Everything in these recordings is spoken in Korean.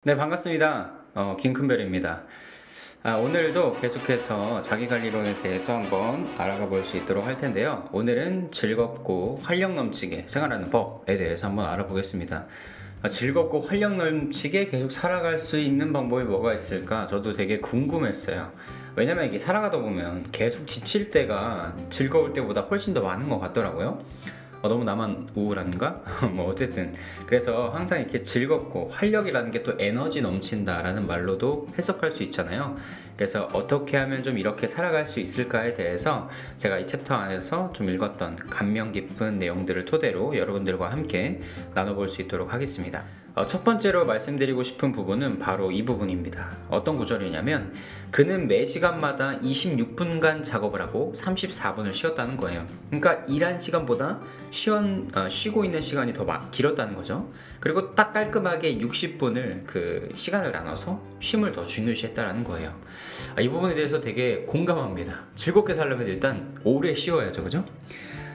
네, 반갑습니다. 김큰별입니다. 오늘도 계속해서 자기관리론에 대해서 한번 알아가 볼 수 있도록 할 텐데요. 오늘은 즐겁고 활력 넘치게 생활하는 법에 대해서 한번 알아보겠습니다. 즐겁고 활력 넘치게 계속 살아갈 수 있는 방법이 뭐가 있을까? 저도 되게 궁금했어요. 왜냐면 이게 살아가다 보면 계속 지칠 때가 즐거울 때보다 훨씬 더 많은 것 같더라고요. 너무 나만 우울한가? 뭐 어쨌든 그래서 항상 이렇게 즐겁고 활력이라는 게 또 에너지 넘친다라는 말로도 해석할 수 있잖아요. 그래서 어떻게 하면 좀 이렇게 살아갈 수 있을까에 대해서 제가 이 챕터 안에서 좀 읽었던 감명 깊은 내용들을 토대로 여러분들과 함께 나눠볼 수 있도록 하겠습니다. 첫 번째로 말씀드리고 싶은 부분은 바로 이 부분입니다. 어떤 구절이냐면 그는 매 시간마다 26분간 작업을 하고 34분을 쉬었다는 거예요. 그러니까 일한 시간보다 쉬고 있는 시간이 더 길었다는 거죠. 그리고 딱 깔끔하게 60분을 그 시간을 나눠서 쉼을 더 중요시했다는 거예요. 이 부분에 대해서 되게 공감합니다. 즐겁게 살려면 일단 오래 쉬어야죠, 그죠?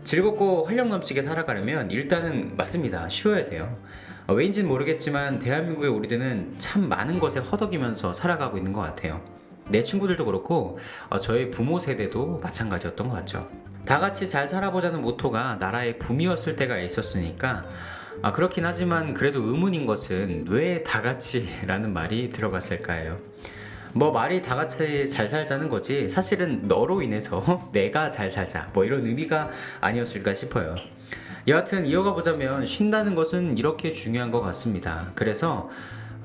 즐겁고 활력 넘치게 살아가려면 일단은 맞습니다. 쉬어야 돼요. 왜인지는 모르겠지만 대한민국의 우리들은 참 많은 것에 허덕이면서 살아가고 있는 것 같아요. 내 친구들도 그렇고 저의 부모 세대도 마찬가지였던 것 같죠. 다 같이 잘 살아보자는 모토가 나라의 붐이었을 때가 있었으니까 그렇긴 하지만 그래도 의문인 것은 왜 다 같이 라는 말이 들어갔을까요? 뭐 말이 다 같이 잘 살자는 거지 사실은 너로 인해서 내가 잘 살자 뭐 이런 의미가 아니었을까 싶어요. 여하튼 이어가 보자면 쉰다는 것은 이렇게 중요한 것 같습니다. 그래서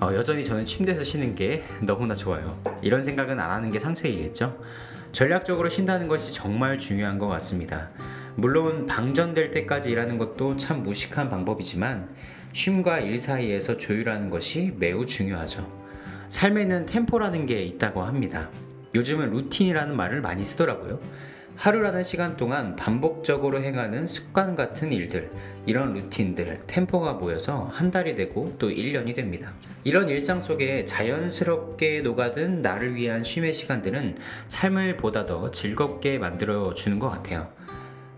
여전히 저는 침대에서 쉬는 게 너무나 좋아요. 이런 생각은 안 하는 게 상책이겠죠. 전략적으로 쉰다는 것이 정말 중요한 것 같습니다. 물론 방전될 때까지 일하는 것도 참 무식한 방법이지만 쉼과 일 사이에서 조율하는 것이 매우 중요하죠. 삶에는 템포라는 게 있다고 합니다. 요즘은 루틴이라는 말을 많이 쓰더라고요. 하루라는 시간 동안 반복적으로 행하는 습관 같은 일들, 이런 루틴들, 템포가 모여서 한 달이 되고 또 1년이 됩니다. 이런 일상 속에 자연스럽게 녹아든 나를 위한 쉼의 시간들은 삶을 보다 더 즐겁게 만들어주는 것 같아요.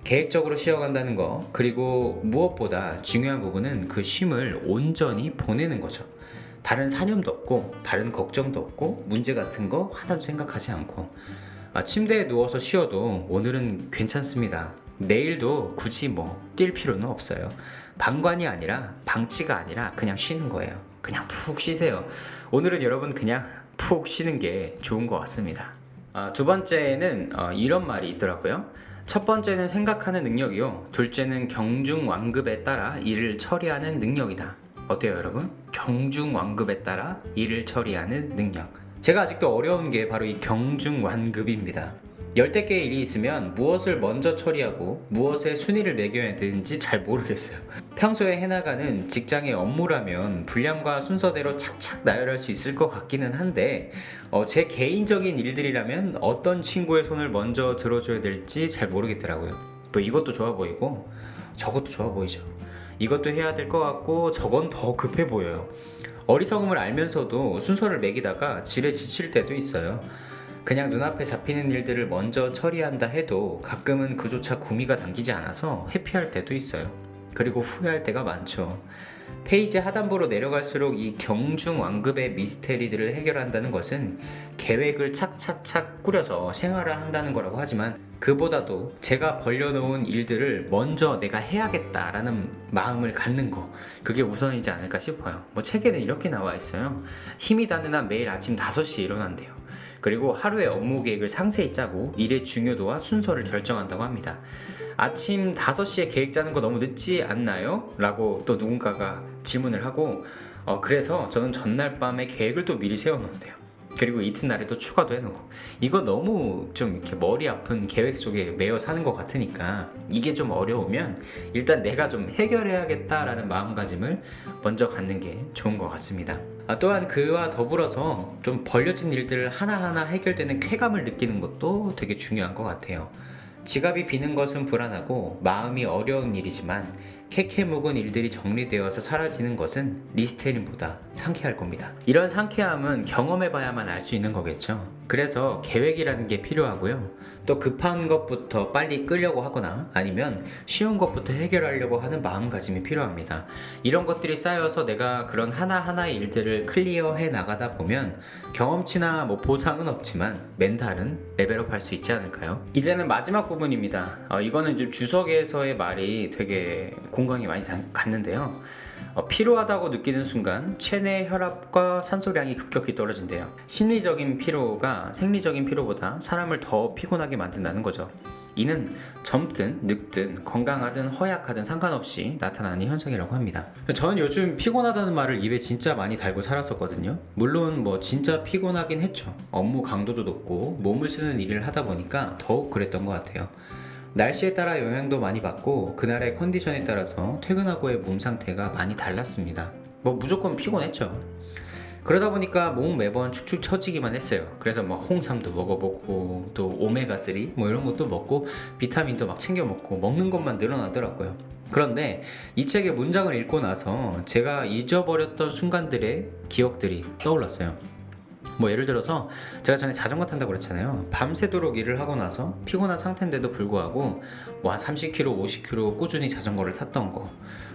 계획적으로 쉬어간다는 거, 그리고 무엇보다 중요한 부분은 그 쉼을 온전히 보내는 거죠. 다른 사념도 없고, 다른 걱정도 없고, 문제 같은 거 하나도 생각하지 않고, 침대에 누워서 쉬어도 오늘은 괜찮습니다. 내일도 굳이 뛸 필요는 없어요. 방관이 아니라 방치가 아니라 그냥 쉬는 거예요. 그냥 푹 쉬세요. 오늘은 여러분 그냥 푹 쉬는 게 좋은 것 같습니다. 두 번째는 이런 말이 있더라고요. 첫 번째는 생각하는 능력이요. 둘째는 경중왕급에 따라 일을 처리하는 능력이다. 어때요, 여러분? 경중왕급에 따라 일을 처리하는 능력. 제가 아직도 어려운 게 바로 이 경중완급입니다. 10대 개의 일이 있으면 무엇을 먼저 처리하고 무엇에 순위를 매겨야 되는지 잘 모르겠어요. 평소에 해나가는 직장의 업무라면 분량과 순서대로 착착 나열할 수 있을 것 같기는 한데 제 개인적인 일들이라면 어떤 친구의 손을 먼저 들어줘야 될지 잘 모르겠더라고요. 뭐 이것도 좋아 보이고 저것도 좋아 보이죠. 이것도 해야 될 것 같고 저건 더 급해 보여요. 어리석음을 알면서도 순서를 매기다가 지레 지칠 때도 있어요. 그냥 눈앞에 잡히는 일들을 먼저 처리한다 해도 가끔은 그조차 구미가 당기지 않아서 회피할 때도 있어요. 그리고 후회할 때가 많죠. 페이지 하단부로 내려갈수록 이 경중왕급의 미스테리들을 해결한다는 것은 계획을 착착착 꾸려서 생활을 한다는 거라고 하지만 그보다도 제가 벌려놓은 일들을 먼저 내가 해야겠다라는 마음을 갖는 거, 그게 우선이지 않을까 싶어요. 책에는 이렇게 나와 있어요. 힘이 닿는 한 매일 아침 5시에 일어난대요. 그리고 하루의 업무 계획을 상세히 짜고 일의 중요도와 순서를 결정한다고 합니다. 아침 5시에 계획 짜는 거 너무 늦지 않나요? 라고 또 누군가가 질문을 하고 그래서 저는 전날 밤에 계획을 또 미리 세워놓는데요. 그리고 이튿날에 또 추가도 해놓고 이거 너무 좀 이렇게 머리 아픈 계획 속에 매여 사는 것 같으니까 이게 좀 어려우면 일단 내가 좀 해결해야겠다라는 마음가짐을 먼저 갖는 게 좋은 것 같습니다. 또한 그와 더불어서 좀 벌려진 일들을 하나하나 해결되는 쾌감을 느끼는 것도 되게 중요한 것 같아요. 지갑이 비는 것은 불안하고 마음이 어려운 일이지만 캐캐 묵은 일들이 정리되어서 사라지는 것은 리스테린보다 상쾌할 겁니다. 이런 상쾌함은 경험해봐야만 알 수 있는 거겠죠. 그래서 계획이라는 게 필요하고요. 또 급한 것부터 빨리 끄려고 하거나 아니면 쉬운 것부터 해결하려고 하는 마음가짐이 필요합니다. 이런 것들이 쌓여서 내가 그런 하나하나의 일들을 클리어해 나가다 보면 경험치나 뭐 보상은 없지만 멘탈은 레벨업 할 수 있지 않을까요? 이제는 마지막 부분입니다. 이거는 좀 주석에서의 말이 되게 공감이 많이 갔는데요. 피로하다고 느끼는 순간 체내 혈압과 산소량이 급격히 떨어진대요. 심리적인 피로가 생리적인 피로보다 사람을 더 피곤하게 만든다는 거죠. 이는 젊든 늙든 건강하든 허약하든 상관없이 나타나는 현상이라고 합니다. 저는 요즘 피곤하다는 말을 입에 진짜 많이 달고 살았었거든요. 물론 뭐 진짜 피곤하긴 했죠. 업무 강도도 높고 몸을 쓰는 일을 하다 보니까 더욱 그랬던 것 같아요. 날씨에 따라 영향도 많이 받고 그날의 컨디션에 따라서 퇴근하고의 몸 상태가 많이 달랐습니다. 뭐 무조건 피곤했죠. 그러다 보니까 몸 매번 축축 처지기만 했어요. 그래서 막 홍삼도 먹어보고 또 오메가3 뭐 이런 것도 먹고 비타민도 막 챙겨 먹고 먹는 것만 늘어나더라고요. 그런데 이 책의 문장을 읽고 나서 제가 잊어버렸던 순간들의 기억들이 떠올랐어요. 뭐 예를 들어서 제가 전에 자전거 탄다고 그랬잖아요. 밤새도록 일을 하고 나서 피곤한 상태인데도 불구하고 뭐 한 30km, 50km 꾸준히 자전거를 탔던 거.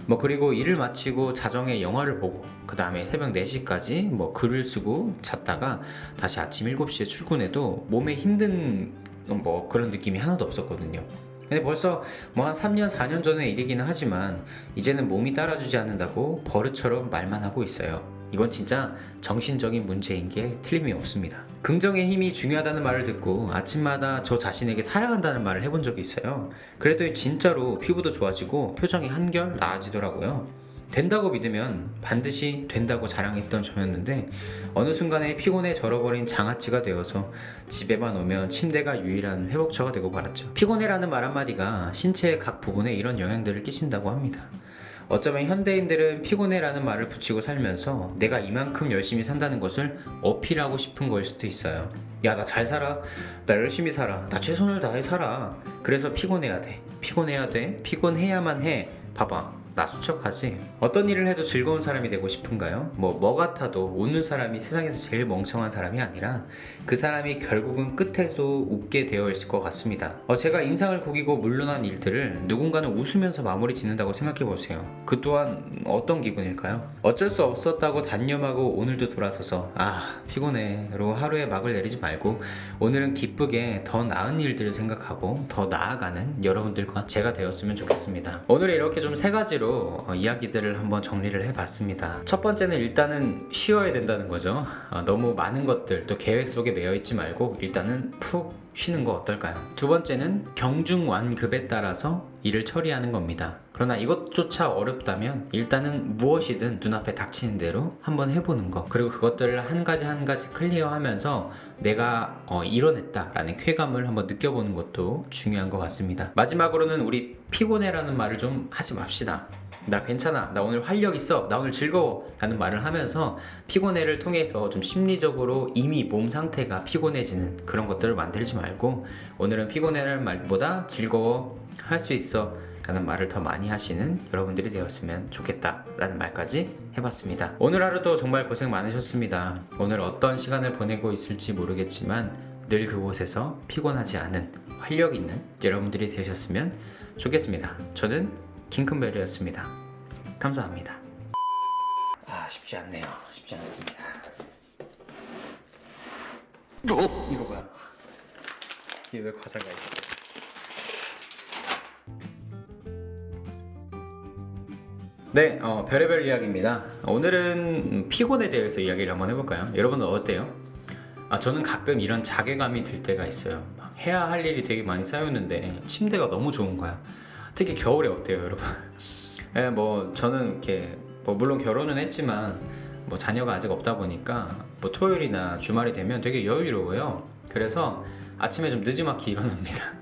뭐 그리고 일을 마치고 자정에 영화를 보고 그 다음에 새벽 4시까지 뭐 글을 쓰고 잤다가 다시 아침 7시에 출근해도 몸에 힘든 뭐 그런 느낌이 하나도 없었거든요. 근데 벌써 뭐 한 3년, 4년 전의 일이기는 하지만 이제는 몸이 따라주지 않는다고 버릇처럼 말만 하고 있어요. 이건 진짜 정신적인 문제인 게 틀림이 없습니다. 긍정의 힘이 중요하다는 말을 듣고 아침마다 저 자신에게 사랑한다는 말을 해본 적이 있어요. 그랬더니 진짜로 피부도 좋아지고 표정이 한결 나아지더라고요. 된다고 믿으면 반드시 된다고 자랑했던 저였는데 어느 순간에 피곤에 절어버린 장아찌가 되어서 집에만 오면 침대가 유일한 회복처가 되고 말았죠. 피곤해라는 말 한마디가 신체의 각 부분에 이런 영향들을 끼친다고 합니다. 어쩌면 현대인들은 피곤해라는 말을 붙이고 살면서 내가 이만큼 열심히 산다는 것을 어필하고 싶은 거일 수도 있어요. 야, 나 잘 살아. 나 열심히 살아. 나 최선을 다해 살아. 그래서 피곤해야 돼. 피곤해야 돼. 피곤해야만 해. 봐봐. 나 수척하지? 어떤 일을 해도 즐거운 사람이 되고 싶은가요? 뭐 같아도 웃는 사람이 세상에서 제일 멍청한 사람이 아니라 그 사람이 결국은 끝에도 웃게 되어 있을 것 같습니다. 제가 인상을 구기고 물러난 일들을 누군가는 웃으면서 마무리 짓는다고 생각해 보세요. 그 또한 어떤 기분일까요? 어쩔 수 없었다고 단념하고 오늘도 돌아서서 피곤해로 하루에 막을 내리지 말고 오늘은 기쁘게 더 나은 일들을 생각하고 더 나아가는 여러분들과 제가 되었으면 좋겠습니다. 오늘 이렇게 좀 세 가지로 이야기들을 한번 정리를 해봤습니다. 첫 번째는 일단은 쉬어야 된다는 거죠. 너무 많은 것들 또 계획 속에 매여 있지 말고 일단은 푹 쉬는 거 어떨까요? 두 번째는 경중완급에 따라서 일을 처리하는 겁니다. 그러나 이것조차 어렵다면 일단은 무엇이든 눈앞에 닥치는 대로 한번 해보는 거, 그리고 그것들을 한 가지 한 가지 클리어하면서 내가 이뤄냈다라는 쾌감을 한번 느껴보는 것도 중요한 것 같습니다. 마지막으로는 우리 피곤해라는 말을 좀 하지 맙시다. 나 괜찮아, 나 오늘 활력 있어, 나 오늘 즐거워 라는 말을 하면서 피곤해를 통해서 좀 심리적으로 이미 몸 상태가 피곤해지는 그런 것들을 만들지 말고 오늘은 피곤해라는 말보다 즐거워, 할 수 있어 라는 말을 더 많이 하시는 여러분들이 되었으면 좋겠다 라는 말까지 해봤습니다. 오늘 하루도 정말 고생 많으셨습니다. 오늘 어떤 시간을 보내고 있을지 모르겠지만 늘 그곳에서 피곤하지 않은 활력 있는 여러분들이 되셨으면 좋겠습니다. 저는 킹큰베리였습니다. 감사합니다. 쉽지 않네요. 쉽지 않습니다. 이거 뭐야? 이게 왜 과자가 있어? 네, 별의별 이야기입니다. 오늘은 피곤에 대해서 이야기를 한번 해볼까요? 여러분은 어때요? 저는 가끔 이런 자괴감이 들 때가 있어요. 막 해야 할 일이 되게 많이 쌓였는데 침대가 너무 좋은 거야. 특히 겨울에 어때요, 여러분? 뭐 저는 이렇게 물론 결혼은 했지만 자녀가 아직 없다 보니까 토요일이나 주말이 되면 되게 여유로워요. 그래서 아침에 좀 늦지막히 일어납니다.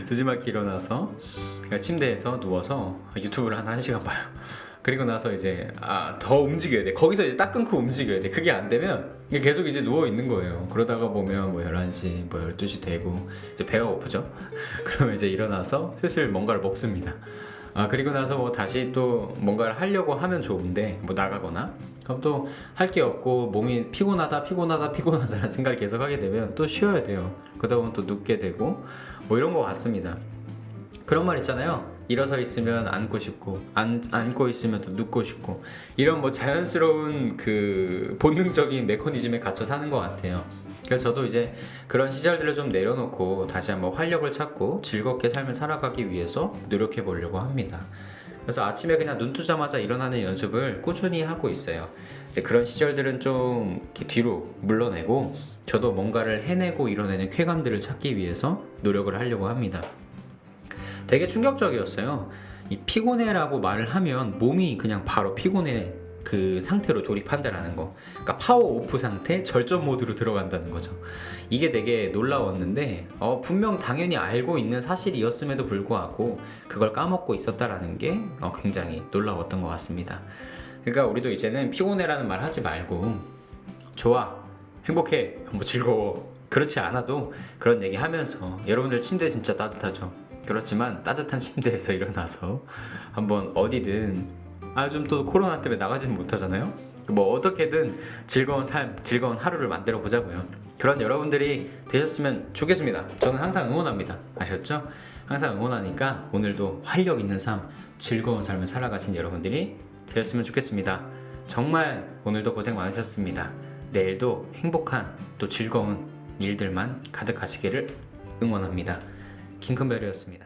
늦지막히 일어나서 침대에서 누워서 유튜브를 한 1시간 봐요. 그리고 나서 이제 더 움직여야 돼. 거기서 이제 딱 끊고 움직여야 돼. 그게 안 되면 계속 이제 누워 있는 거예요. 그러다가 보면 11시, 12시 되고 이제 배가 고프죠. 그러면 이제 일어나서 슬슬 뭔가를 먹습니다. 그리고 나서 뭐 다시 또 뭔가를 하려고 하면 좋은데 뭐 나가거나 그럼 또 할 게 없고 몸이 피곤하다라는 생각을 계속 하게 되면 또 쉬어야 돼요. 그러다 보면 또 눕게 되고 뭐 이런 거 같습니다. 그런 말 있잖아요. 일어서 있으면 앉고 싶고 앉고 있으면 또 눕고 싶고 이런 뭐 자연스러운 그 본능적인 메커니즘에 갇혀 사는 것 같아요. 그래서 저도 이제 그런 시절들을 좀 내려놓고 다시 한번 활력을 찾고 즐겁게 삶을 살아가기 위해서 노력해 보려고 합니다. 그래서 아침에 그냥 눈 뜨자마자 일어나는 연습을 꾸준히 하고 있어요. 이제 그런 시절들은 좀 이렇게 뒤로 물러내고 저도 뭔가를 해내고 이뤄내는 쾌감들을 찾기 위해서 노력을 하려고 합니다. 되게 충격적이었어요. 이 피곤해라고 말을 하면 몸이 그냥 바로 피곤해 그 상태로 돌입한다라는 거. 그러니까 파워 오프 상태, 절전 모드로 들어간다는 거죠. 이게 되게 놀라웠는데 분명 당연히 알고 있는 사실이었음에도 불구하고 그걸 까먹고 있었다라는 게 굉장히 놀라웠던 것 같습니다. 그러니까 우리도 이제는 피곤해라는 말 하지 말고 좋아, 행복해, 뭐 즐거워 그렇지 않아도 그런 얘기 하면서 여러분들 침대 진짜 따뜻하죠. 그렇지만 따뜻한 침대에서 일어나서 한번 어디든 좀 또 코로나 때문에 나가지는 못하잖아요. 뭐 어떻게든 즐거운 삶, 즐거운 하루를 만들어 보자고요. 그런 여러분들이 되셨으면 좋겠습니다. 저는 항상 응원합니다. 아셨죠? 항상 응원하니까 오늘도 활력 있는 삶, 즐거운 삶을 살아가신 여러분들이 되었으면 좋겠습니다. 정말 오늘도 고생 많으셨습니다. 내일도 행복한 또 즐거운 일들만 가득하시기를 응원합니다. 킹큰베리였습니다.